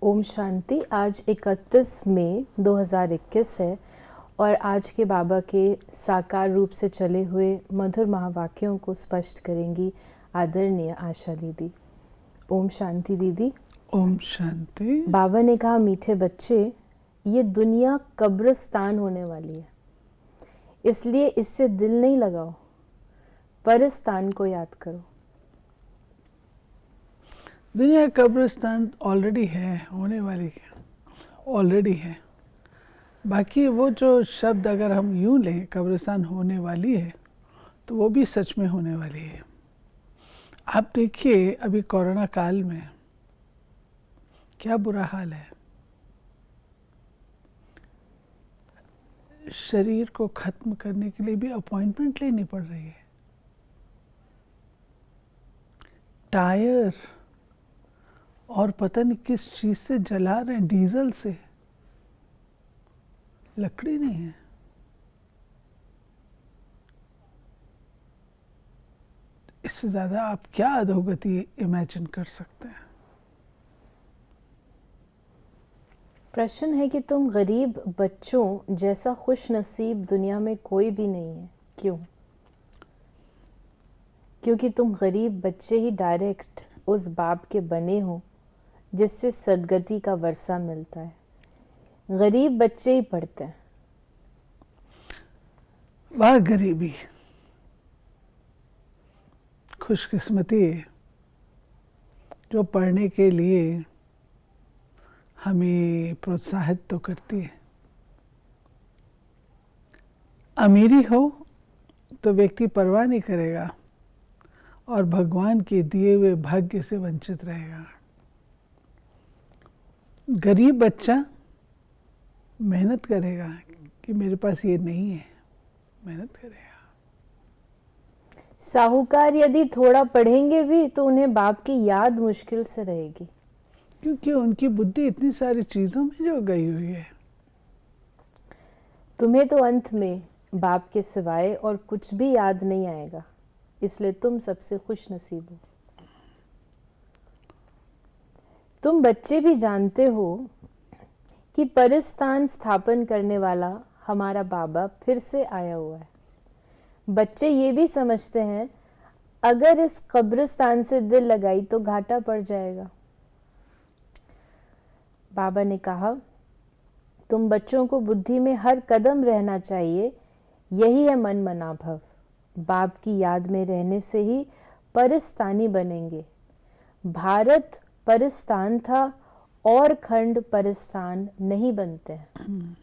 ओम शांति। आज 31 मई 2021 है और आज के बाबा के साकार रूप से चले हुए मधुर महावाक्यों को स्पष्ट करेंगी आदरणीय आशा दीदी। ओम शांति दीदी। ओम शांति। बाबा ने कहा, मीठे बच्चे, ये दुनिया कब्रिस्तान होने वाली है, इसलिए इससे दिल नहीं लगाओ, परस्तान को याद करो। दुनिया कब्रिस्तान ऑलरेडी है, होने वाली है, ऑलरेडी है। बाकी वो जो शब्द अगर हम यूं लें, कब्रिस्तान होने वाली है, तो वो भी सच में होने वाली है। आप देखिए अभी कोरोना काल में क्या बुरा हाल है। शरीर को खत्म करने के लिए भी अपॉइंटमेंट लेनी पड़ रही है। टायर और पता नहीं किस चीज से जला रहे हैं, डीजल से, लकड़ी नहीं है। इससे ज्यादा आप क्या अधोगति इमेजिन कर सकते हैं। प्रश्न है कि तुम गरीब बच्चों जैसा खुश नसीब दुनिया में कोई भी नहीं है। क्यों? क्योंकि तुम गरीब बच्चे ही डायरेक्ट उस बाप के बने हो जिससे सदगति का वर्षा मिलता है। गरीब बच्चे ही पढ़ते हैं। वह गरीबी खुशकिस्मती है जो पढ़ने के लिए हमें प्रोत्साहित तो करती है। अमीरी हो तो व्यक्ति परवाह नहीं करेगा और भगवान के दिए हुए भाग्य से वंचित रहेगा। गरीब बच्चा मेहनत करेगा कि मेरे पास ये नहीं है, मेहनत करेगा। साहूकार यदि थोड़ा पढ़ेंगे भी तो उन्हें बाप की याद मुश्किल से रहेगी, क्योंकि उनकी बुद्धि इतनी सारी चीजों में जो गई हुई है। तुम्हें तो अंत में बाप के सिवाय और कुछ भी याद नहीं आएगा, इसलिए तुम सबसे खुश नसीब हो। तुम बच्चे भी जानते हो कि परिस्तान स्थापन करने वाला हमारा बाबा फिर से आया हुआ है। बच्चे ये भी समझते हैं अगर इस कब्रिस्तान से दिल लगाई तो घाटा पड़ जाएगा। बाबा ने कहा, तुम बच्चों को बुद्धि में हर कदम रहना चाहिए, यही है मन मनाभव। बाप की याद में रहने से ही परिस्तानी बनेंगे। भारत परिस्तान था और खंड परिस्तान नहीं बनते हैं।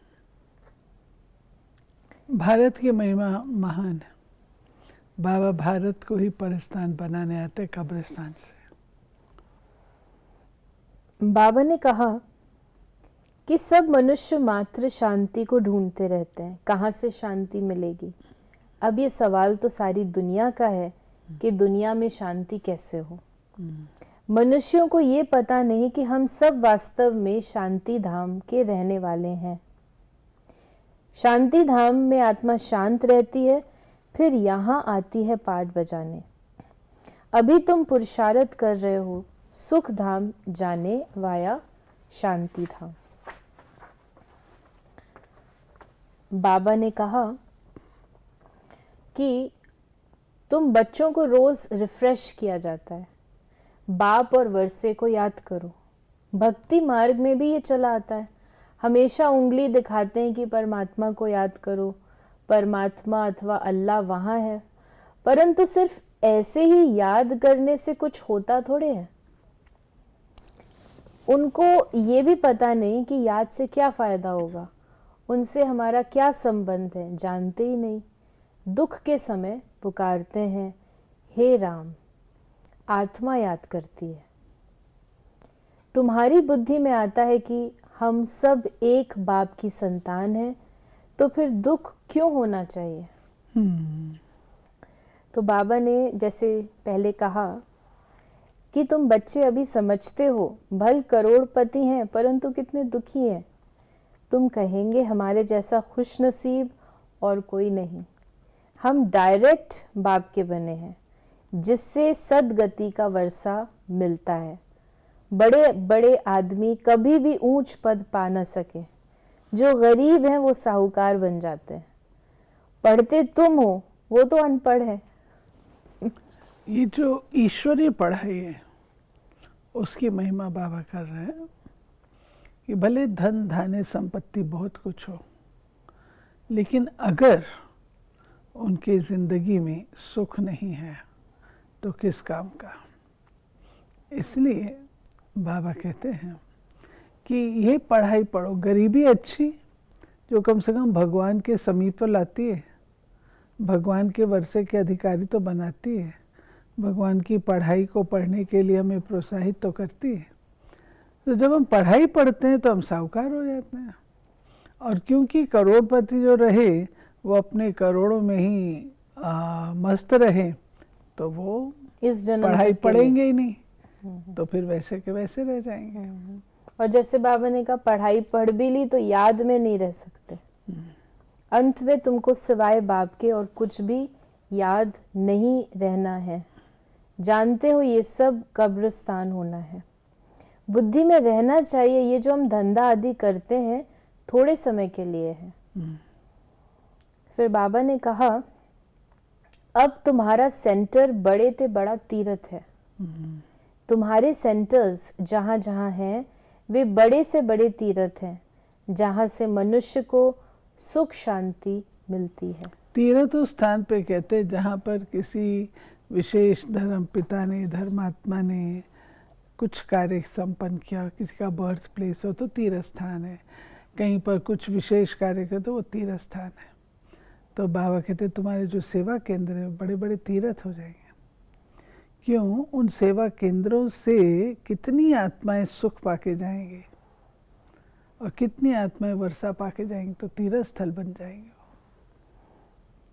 भारत की महिमा महान है। बाबा भारत को ही परिस्तान बनाने आते कब्रिस्तान से। बाबा ने कहा कि सब मनुष्य मात्र शांति को ढूंढते रहते हैं, कहाँ से शांति मिलेगी। अब ये सवाल तो सारी दुनिया का है कि दुनिया में शांति कैसे हो। मनुष्यों को ये पता नहीं कि हम सब वास्तव में शांति धाम के रहने वाले हैं। शांति धाम में आत्मा शांत रहती है, फिर यहाँ आती है पाठ बजाने। अभी तुम पुरुषार्थ कर रहे हो सुख धाम जाने वाया शांति धाम। बाबा ने कहा कि तुम बच्चों को रोज रिफ्रेश किया जाता है। बाप और वर्षे को याद करो। भक्ति मार्ग में भी ये चला आता है। हमेशा उंगली दिखाते हैं कि परमात्मा को याद करो, परमात्मा अथवा अल्लाह वहाँ है, परंतु सिर्फ ऐसे ही याद करने से कुछ होता थोड़े है। उनको ये भी पता नहीं कि याद से क्या फायदा होगा, उनसे हमारा क्या संबंध है, जानते ही नहीं। दुख के समय पुकारते हैं, हे राम। आत्मा याद करती है। तुम्हारी बुद्धि में आता है कि हम सब एक बाप की संतान हैं, तो फिर दुख क्यों होना चाहिए। तो बाबा ने जैसे पहले कहा कि तुम बच्चे अभी समझते हो भल करोड़पति हैं परंतु कितने दुखी हैं। तुम कहेंगे हमारे जैसा खुश नसीब और कोई नहीं। हम डायरेक्ट बाप के बने हैं जिससे सदगति का वर्षा मिलता है। बड़े बड़े आदमी कभी भी ऊंच पद पा न सके, जो गरीब हैं वो साहूकार बन जाते हैं। पढ़ते तुम हो, वो तो अनपढ़ है। ये जो ईश्वरीय पढ़ाई है उसकी महिमा बाबा कर रहे हैं कि भले धन धान्य संपत्ति बहुत कुछ हो, लेकिन अगर उनकी ज़िंदगी में सुख नहीं है तो किस काम का। इसलिए बाबा कहते हैं कि ये पढ़ाई पढ़ो, गरीबी अच्छी जो कम से कम भगवान के समीप तो लाती है, भगवान के वर्षे के अधिकारी तो बनाती है, भगवान की पढ़ाई को पढ़ने के लिए हमें प्रोत्साहित तो करती है। तो जब हम पढ़ाई पढ़ते हैं तो हम साहूकार हो जाते हैं। और क्योंकि करोड़पति जो रहे वो अपने करोड़ों में ही मस्त रहे, तो वो इस जन्म पढ़ाई तक के लिए। पढ़ेंगे ही नहीं, तो फिर वैसे के वैसे रह जाएंगे। और जैसे बाबा ने कहा, पढ़ाई पढ़ भी ली तो याद में नहीं रह सकते। अंत में तुमको सिवाय बाप के और कुछ भी याद नहीं रहना है। जानते हो ये सब कब्रिस्तान होना है। बुद्धि में रहना चाहिए, ये जो हम धंधा आदि करते हैं थोड़े समय के लिए है। फिर बाबा ने कहा, अब तुम्हारा सेंटर बड़े ते बड़ा तीर्थ है। तुम्हारे सेंटर्स जहाँ जहाँ हैं वे बड़े से बड़े तीर्थ हैं, जहाँ से मनुष्य को सुख शांति मिलती है। तीर्थ उस स्थान पे कहते हैं जहाँ पर किसी विशेष धर्म पिता ने, धर्मात्मा ने कुछ कार्य संपन्न किया, किसी का बर्थ प्लेस हो तो तीर्थ स्थान है, कहीं पर कुछ विशेष कार्य करते तो वो तीर्थ स्थान है। तो बाबा कहते तुम्हारे जो सेवा केंद्र है बड़े बड़े तीर्थ हो जाएंगे। क्यों? उन सेवा केंद्रों से कितनी आत्माएं सुख पाके जाएंगे और कितनी आत्माएं वर्षा पाके जाएंगी, तो तीर्थ स्थल बन जाएंगे।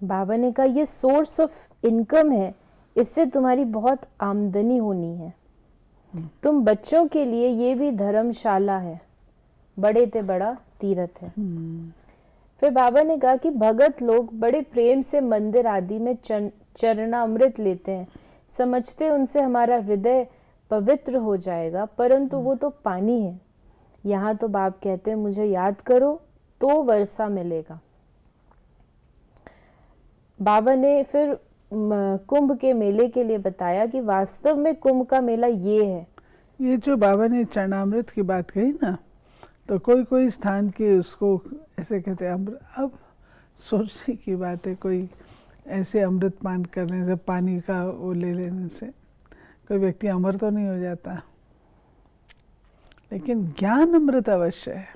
बाबा ने कहा, ये सोर्स ऑफ इनकम है, इससे तुम्हारी बहुत आमदनी होनी है। तुम बच्चों के लिए ये भी धर्मशाला है, बड़े ते बड़ा तीर्थ है। फिर बाबा ने कहा कि भगत लोग बड़े प्रेम से मंदिर आदि में चरणामृत लेते हैं, समझते उनसे हमारा हृदय पवित्र हो जाएगा, परंतु वो तो पानी है। यहाँ तो बाप कहते हैं, मुझे याद करो तो वर्षा मिलेगा। बाबा ने फिर कुंभ के मेले के लिए बताया कि वास्तव में कुंभ का मेला ये है। ये जो बाबा ने चरणामृत की बात कही ना, तो कोई कोई स्थान के उसको ऐसे कहते हैं अमृत। अब सोचने की बात है, कोई ऐसे अमृत पान करने से, पानी का वो ले लेने से कोई व्यक्ति अमर तो नहीं हो जाता, लेकिन ज्ञान अमृत अवश्य है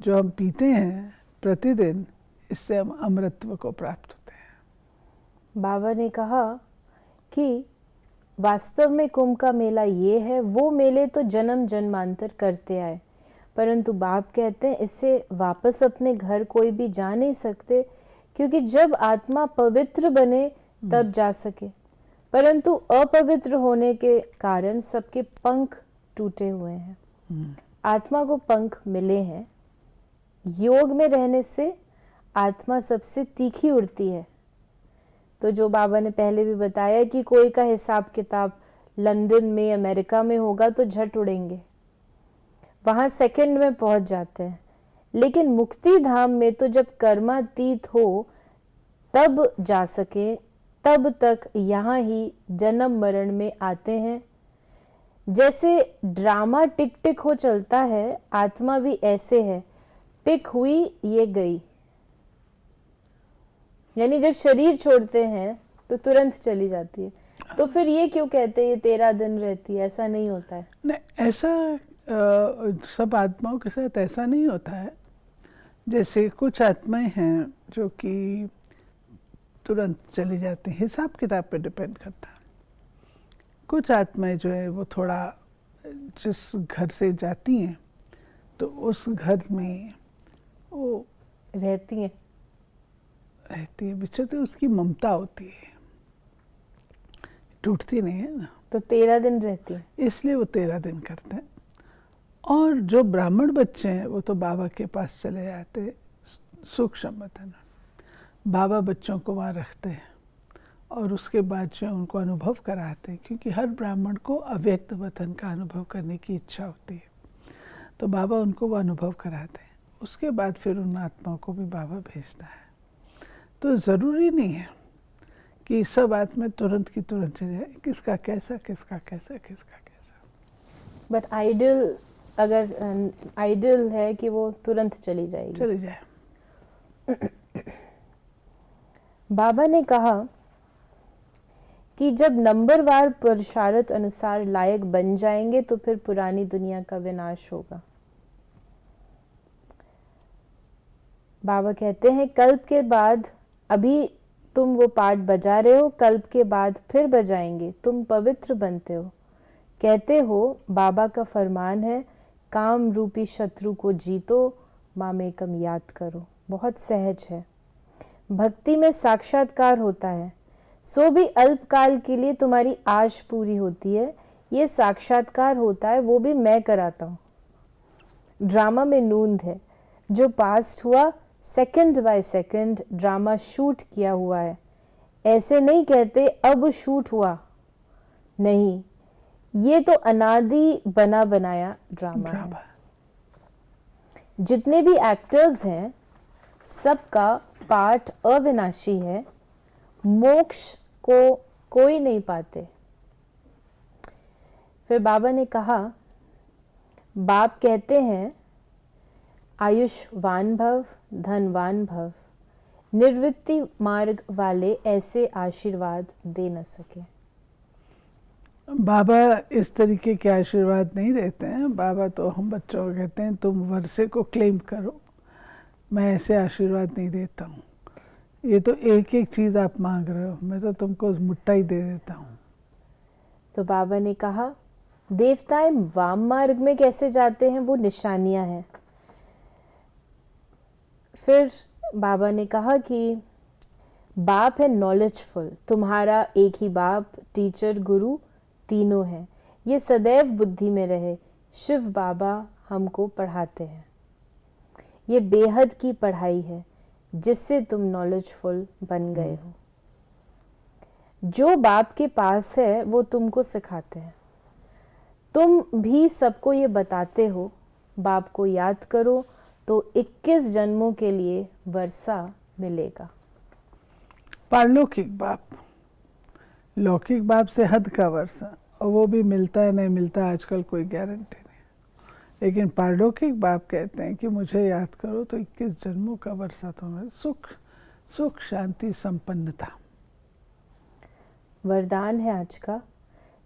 जो हम पीते हैं प्रतिदिन, इससे हम अमृतत्व को प्राप्त होते हैं। बाबा ने कहा कि वास्तव में कुंभ का मेला ये है, वो मेले तो जन्म जन्मांतर करते आए, परंतु बाप कहते हैं इससे वापस अपने घर कोई भी जा नहीं सकते, क्योंकि जब आत्मा पवित्र बने तब जा सके, परंतु अपवित्र होने के कारण सबके पंख टूटे हुए हैं। आत्मा को पंख मिले हैं। योग में रहने से आत्मा सबसे तीखी उड़ती है। तो जो बाबा ने पहले भी बताया कि कोई का हिसाब किताब लंदन में, अमेरिका में होगा तो झट उड़ेंगे, वहां सेकंड में पहुंच जाते हैं। लेकिन मुक्ति धाम में तो जब कर्मातीत हो तब जा सके, तब तक यहाँ ही जन्म मरण में आते हैं। जैसे ड्रामा टिक टिक हो चलता है, आत्मा भी ऐसे है, टिक हुई ये गई। यानी जब शरीर छोड़ते हैं तो तुरंत चली जाती है। तो फिर ये क्यों कहते हैं ये 13 दिन रहती है? ऐसा नहीं होता है। नहीं, ऐसा सब आत्माओं के साथ ऐसा नहीं होता है। जैसे कुछ आत्माएं हैं जो कि तुरंत चली जाती हैं, हिसाब किताब पे डिपेंड करता है। कुछ आत्माएं जो है वो थोड़ा, जिस घर से जाती हैं तो उस घर में वो रहती है, विचरती, उसकी ममता होती है, टूटती नहीं है ना, तो 13 दिन रहती है, इसलिए वो 13 दिन करते हैं। और जो ब्राह्मण बच्चे हैं वो तो बाबा के पास चले जाते, सूक्ष्म वतन, बाबा बच्चों को वहाँ रखते हैं और उसके बाद जो उनको अनुभव कराते हैं, क्योंकि हर ब्राह्मण को अव्यक्त वतन का अनुभव करने की इच्छा होती है, तो बाबा उनको वो अनुभव कराते हैं। उसके बाद फिर उन आत्माओं को भी बाबा भेजता है। तो ज़रूरी नहीं है कि सब आत्मा तुरंत की तुरंत चले जाए, किसका कैसा किसका कैसा किसका कैसा। बट आइडियल, अगर आइडियल है कि वो तुरंत चली जाएगी। चले जाए। बाबा ने कहा कि जब नंबरवार पुरुषार्थ अनुसार लायक बन जाएंगे तो फिर पुरानी दुनिया का विनाश होगा। बाबा कहते हैं कल्प के बाद, अभी तुम वो पाठ बजा रहे हो, कल्प के बाद फिर बजाएंगे, तुम पवित्र बनते हो। कहते हो बाबा का फरमान है, काम रूपी शत्रु को जीतो, मामेकम याद करो। बहुत सहज है। भक्ति में साक्षात्कार होता है, सो भी अल्पकाल के लिए तुम्हारी आश पूरी होती है। ये साक्षात्कार होता है, वो भी मैं कराता हूँ। ड्रामा में नूंद है, जो पास्ट हुआ second by second drama shoot किया हुआ है। ऐसे नहीं कहते अब शूट हुआ, नहीं, ये तो अनादि बना बनाया ड्रामा है। जितने भी एक्टर्स हैं सबका पाठ अविनाशी है, मोक्ष को कोई नहीं पाते। फिर बाबा ने कहा, बाप कहते हैं आयुष्वान भव, धनवान भव, निर्वृत्ति मार्ग वाले ऐसे आशीर्वाद दे न सके। बाबा इस तरीके के आशीर्वाद नहीं देते हैं। बाबा तो हम बच्चों को कहते हैं तुम वर्षे को क्लेम करो, मैं ऐसे आशीर्वाद नहीं देता हूँ। ये तो एक एक चीज़ आप मांग रहे हो, मैं तो तुमको मुट्ठा ही दे देता हूँ। तो बाबा ने कहा देवताएं वाम मार्ग में कैसे जाते हैं, वो निशानियां हैं। फिर बाबा ने कहा कि बाप है नॉलेजफुल, तुम्हारा एक ही बाप, टीचर गुरु तीनों हैं। ये सदैव बुद्धि में रहे। शिव बाबा हमको पढ़ाते हैं। ये बेहद की पढ़ाई है जिससे तुम नॉलेजफुल बन गए हो। जो बाप के पास है वो तुमको सिखाते हैं। तुम भी सबको ये बताते हो, बाप को याद करो तो 21 जन्मों के लिए वर्षा मिलेगा। पारलौकिक बाप, लौकिक बाप से हद का वर्षा, और वो भी मिलता है नहीं मिलता आजकल कोई गारंटी नहीं। लेकिन पारलौकिक बाप कहते हैं कि मुझे याद करो तो 21 जन्मों का वर्षा तुम्हें सुख सुख शांति संपन्नता। वरदान है आज का,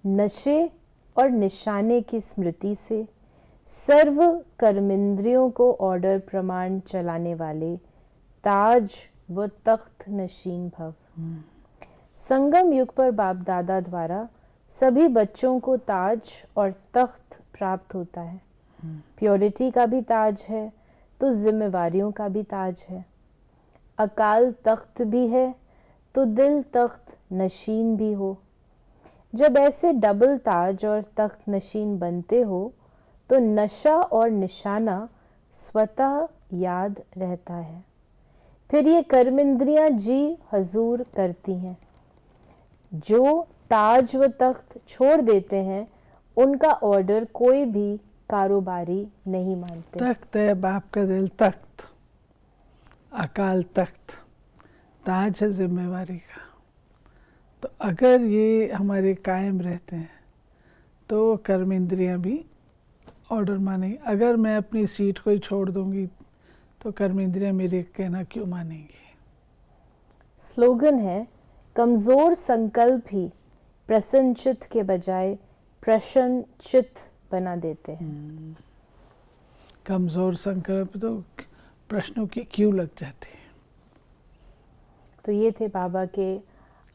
नशे और निशाने की स्मृति से सर्व कर्मेंद्रियों को ऑर्डर प्रमाण चलाने वाले ताज व तख्त नशीन भव। संगम युग पर बाप दादा द्वारा सभी बच्चों को ताज और तख्त प्राप्त होता है। प्योरिटी का भी ताज है तो जिम्मेवारियों का भी ताज है। अकाल तख्त भी है तो दिल तख्त नशीन भी हो। जब ऐसे डबल ताज और तख्त नशीन बनते हो तो नशा और निशाना स्वतः याद रहता है। फिर ये कर्मेंद्रियां जी हजूर करती हैं। जो ताज व तख्त छोड़ देते हैं उनका ऑर्डर कोई भी कारोबारी नहीं मानते। तख्त है बाप का दिल तख्त, अकाल तख्त, ताज है जिम्मेवारी का। तो अगर ये हमारे कायम रहते हैं तो कर्मेंद्रियां भी ऑर्डर मानेंगी। अगर मैं अपनी सीट को ही छोड़ दूंगी तो कर्मेंद्रियां मेरे कहना क्यों मानेंगी। स्लोगन है, कमजोर संकल्प ही प्रसन्न चित्त के बजाय प्रसन्न चित्त बना देते हैं। कमजोर संकल्प तो प्रश्नों की क्यों लग जाती है। तो ये थे बाबा के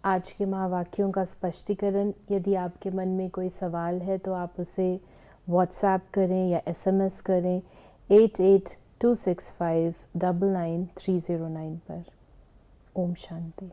आज के महावाक्यों का स्पष्टीकरण। यदि आपके मन में कोई सवाल है तो आप उसे व्हाट्सएप करें या SMS करें 8826599309 पर। ओम शांति।